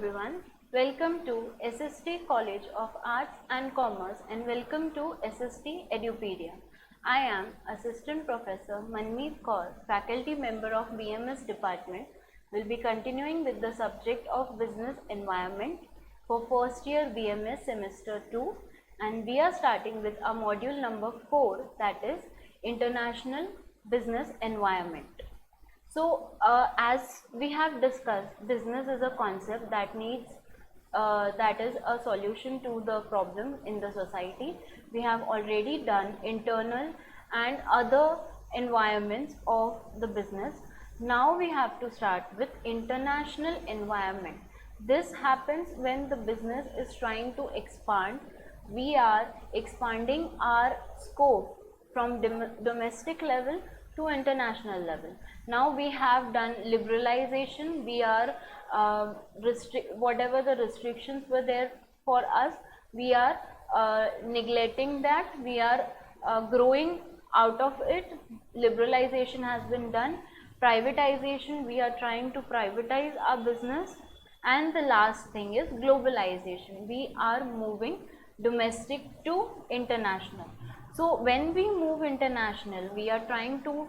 everyone. Welcome to SST College of Arts and Commerce and welcome to SST Edupedia. I am Assistant Professor Manmeet Kaur, faculty member of BMS department. Will be continuing with the subject of business environment for first year BMS semester 2, and we are starting with our module number 4, that is International Business Environment. So, as we have discussed, business is a concept that needs, that is a solution to the problem in the society. We have already done internal and other environments of the business. Now we have to start with international environment. This happens when the business is trying to expand. We are expanding our scope from domestic level to international level. Now we have done liberalization. We are whatever the restrictions were there for us, we are neglecting that. We are growing out of it. Liberalization has been done. Privatization, we are trying to privatize our business. And the last thing is globalization. We are moving domestic to international. So when we move international, we are trying to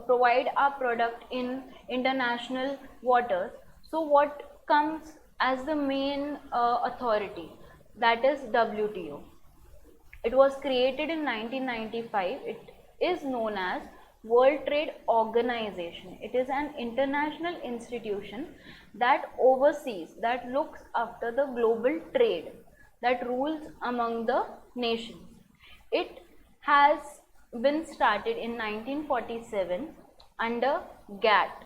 provide our product in international waters. So what comes as the main authority? That is WTO. It was created in 1995. It is known as World Trade Organization. It is an international institution that oversees, that looks after the global trade, that rules among the nations. It has been started in 1947 under GATT,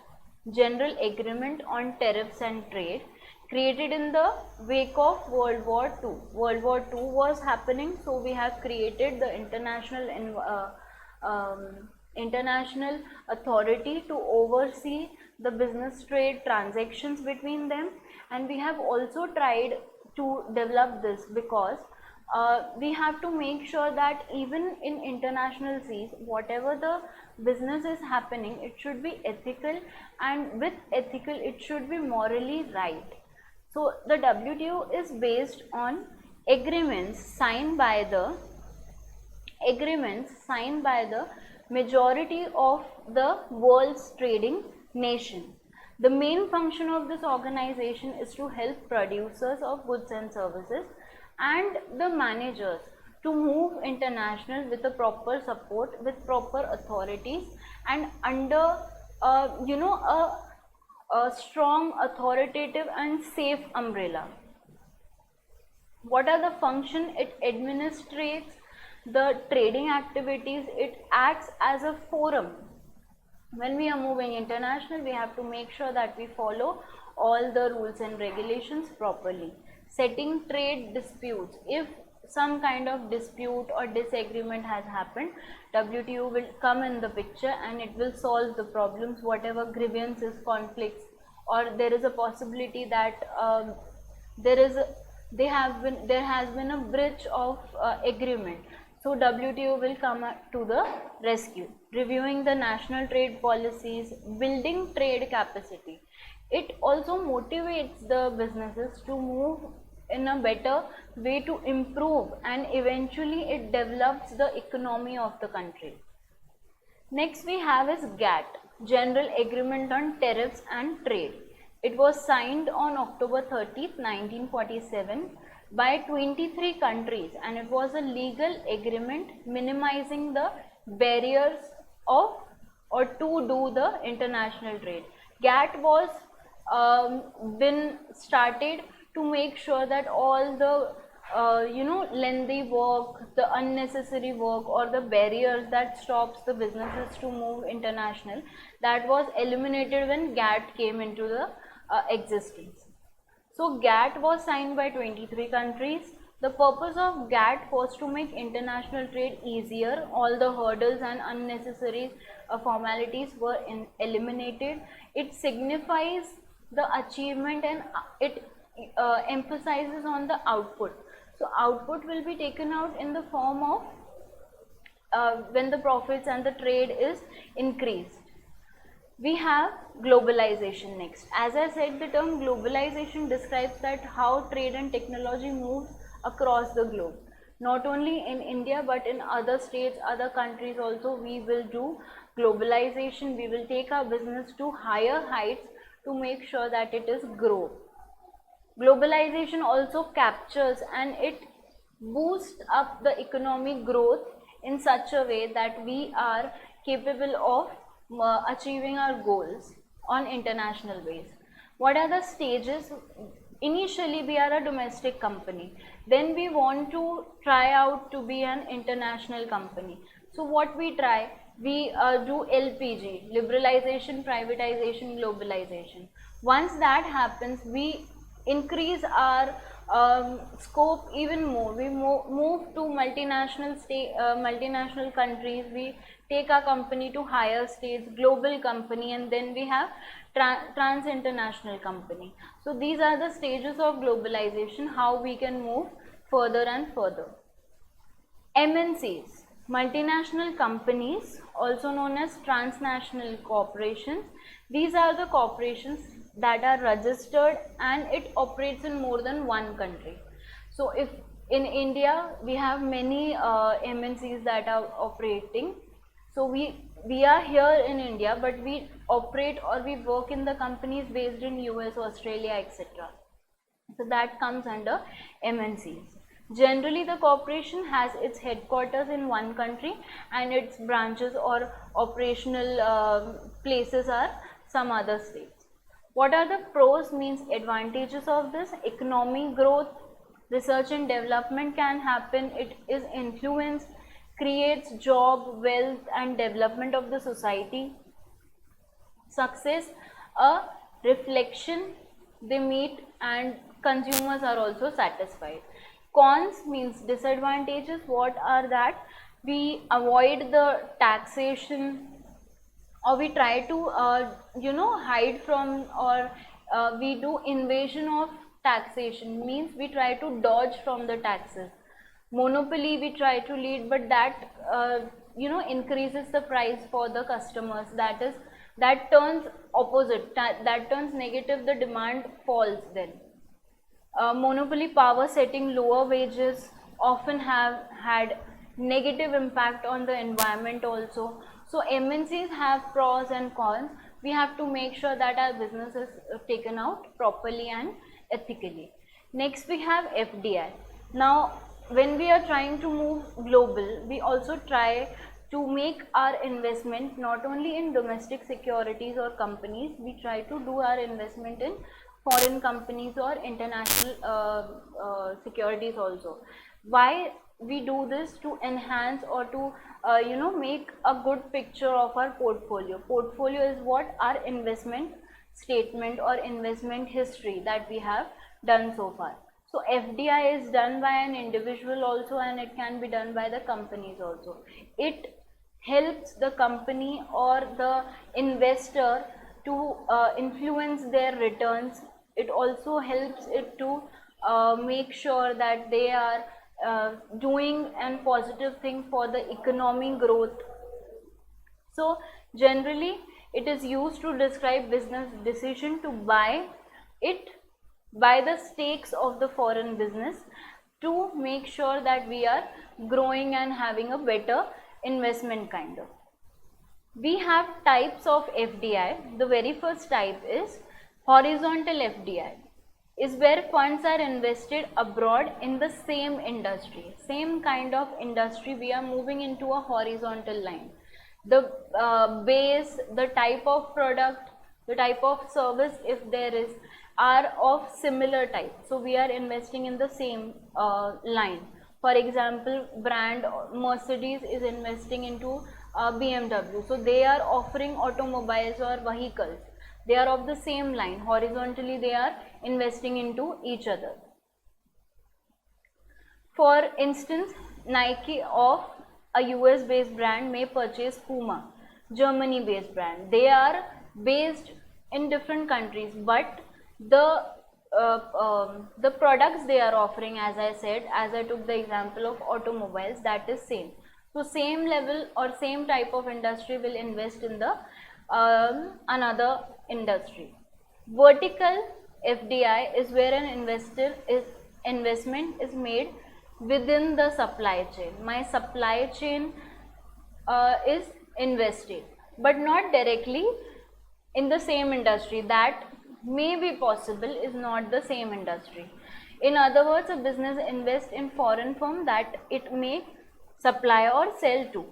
General Agreement on Tariffs and Trade, created in the wake of World War II. World War II was happening, so we have created the international authority to oversee the business trade transactions between them. And we have also tried to develop this because we have to make sure that even in international seas, whatever the business is happening, it should be ethical, and with ethical it should be morally right. So the WTO is based on agreements signed by the majority of the world's trading nation. The main function of this organization is to help producers of goods and services and the managers to move international with a proper support, with proper authorities, and under a strong, authoritative and safe umbrella. What are the functions? It administrates the trading activities. It acts as a forum. When we are moving international, we have to make sure that we follow all the rules and regulations properly. Setting trade disputes. If some kind of dispute or disagreement has happened, WTO will come in the picture and it will solve the problems, whatever grievances, conflicts, or there is a possibility that there has been a breach of agreement. So WTO will come to the rescue. Reviewing the national trade policies, building trade capacity. It also motivates the businesses to move in a better way to improve, and eventually it develops the economy of the country. Next we have is GATT, General Agreement on Tariffs and Trade. It was signed on October 30th, 1947 by 23 countries, and it was a legal agreement minimizing the barriers of or to do the international trade. GATT was been started to make sure that all the lengthy work, the unnecessary work, or the barriers that stops the businesses to move international, that was eliminated when GATT came into the existence. So GATT was signed by 23 countries. The purpose of GATT was to make international trade easier. All the hurdles and unnecessary formalities were eliminated. It signifies the achievement, and it emphasizes on the output. So output will be taken out in the form of when the profits and the trade is increased. We have globalization next. As I said, the term globalization describes that how trade and technology moves across the globe. Not only in India but in other states, other countries also, we will do globalization. We will take our business to higher heights to make sure that it is grow. Globalization also captures and it boosts up the economic growth in such a way that we are capable of achieving our goals on international base. What are the stages? Initially we are a domestic company, then we want to try out to be an international company. So what we try, we do LPG, liberalization, privatization, globalization. Once that happens, we increase our scope even more. We move to multinational countries. We take our company to higher states, global company, and then we have trans international company. So these are the stages of globalization, how we can move further and further. MNCs, multinational companies, also known as transnational corporations. These are the corporations that are registered and it operates in more than one country. So if in India we have many MNCs that are operating. So we are here in India, but we operate or we work in the companies based in US, Australia, etc. So that comes under MNCs. Generally, the corporation has its headquarters in one country and its branches or operational places are some other states. What are the pros means advantages of this? Economic growth, research and development can happen, it is influence, creates job, wealth and development of the society. Success, a reflection they meet and consumers are also satisfied. Cons means disadvantages. What are that? We avoid the taxation, or we try to hide from, or we do invasion of taxation, means we try to dodge from the taxes. Monopoly we try to lead, but that increases the price for the customers. That turns opposite, that turns negative, the demand falls then. Monopoly power setting lower wages often have had negative impact on the environment also. So MNCs have pros and cons. We have to make sure that our business is taken out properly and ethically. Next we have FDI. Now when we are trying to move global, we also try to make our investment not only in domestic securities or companies, we try to do our investment in foreign companies or international securities also. Why we do this? To enhance or to make a good picture of our portfolio. Portfolio is what? Our investment statement or investment history that we have done so far. So FDI is done by an individual also, and it can be done by the companies also. It helps the company or the investor to influence their returns. It also helps it to make sure that they are doing a positive thing for the economic growth. So generally it is used to describe business decision to buy the stakes of the foreign business to make sure that we are growing and having a better investment kind of. We have types of FDI. The very first type is horizontal FDI, is where funds are invested abroad in the same industry, same kind of industry. We are moving into a horizontal line. The base, the type of product, the type of service, if there is, are of similar type. So we are investing in the same line. For example, brand Mercedes is investing into BMW. So they are offering automobiles or vehicles. They are of the same line. Horizontally they are investing into each other. For instance, Nike of a US based brand may purchase Puma, Germany based brand. They are based in different countries, but the products they are offering, as I said, as I took the example of automobiles, that is same. So same level or same type of industry will invest in the another industry. Vertical FDI is where an investment is made within the supply chain. My supply chain is invested, but not directly in the same industry. That may be possible, is not the same industry. In other words, a business invests in foreign firm that it may supply or sell to.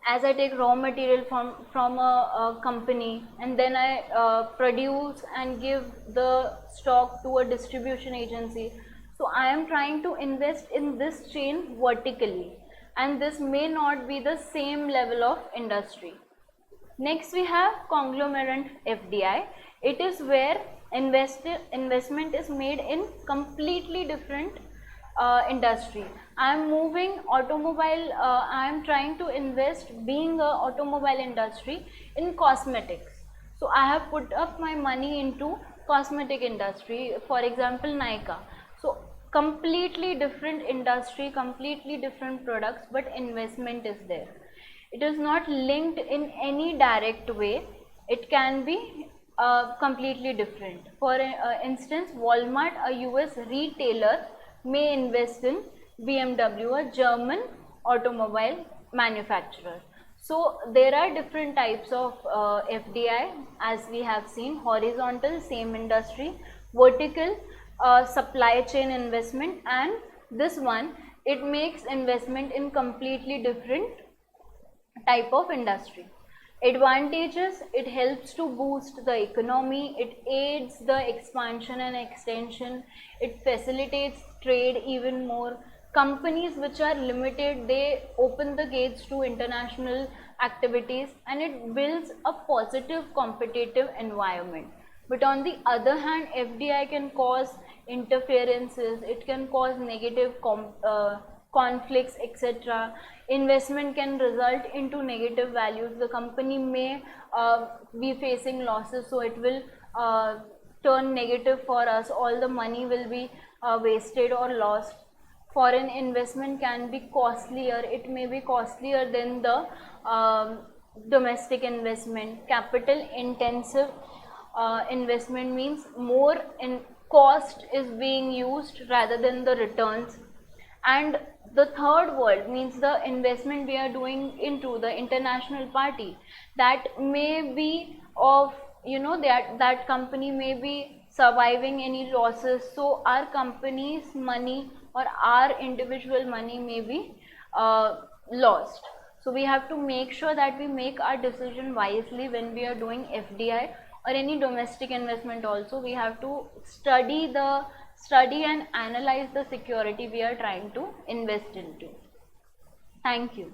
As I take raw material from a company, and then I produce and give the stock to a distribution agency. So I am trying to invest in this chain vertically, and this may not be the same level of industry. Next we have conglomerate FDI. It is where investment is made in completely different industry. I am moving automobile, I am trying to invest, being a automobile industry, in cosmetics. So I have put up my money into cosmetic industry, for example Nykaa. So completely different industry, completely different products, but investment is there. It is not linked in any direct way. It can be completely different. For instance, Walmart, a US retailer, may invest in BMW, a German automobile manufacturer. So there are different types of FDI, as we have seen: horizontal, same industry; vertical, supply chain investment; and this one, it makes investment in completely different type of industry. Advantages: it helps to boost the economy, it aids the expansion and extension, it facilitates trade even more. Companies which are limited, they open the gates to international activities, and it builds a positive competitive environment. But on the other hand, FDI can cause interferences, it can cause negative conflicts, etc. Investment can result into negative values. The company may be facing losses, so it will turn negative for us. All the money will be wasted or lost. Foreign investment can be costlier, it may be costlier than the domestic investment. Capital intensive investment means more in cost is being used rather than the returns. And the third world means the investment we are doing into the international party, that may be of, that company may be surviving any losses, so our company's money or our individual money may be lost. So we have to make sure that we make our decision wisely when we are doing FDI or any domestic investment. Also, we have to study and analyze the security we are trying to invest into. Thank you.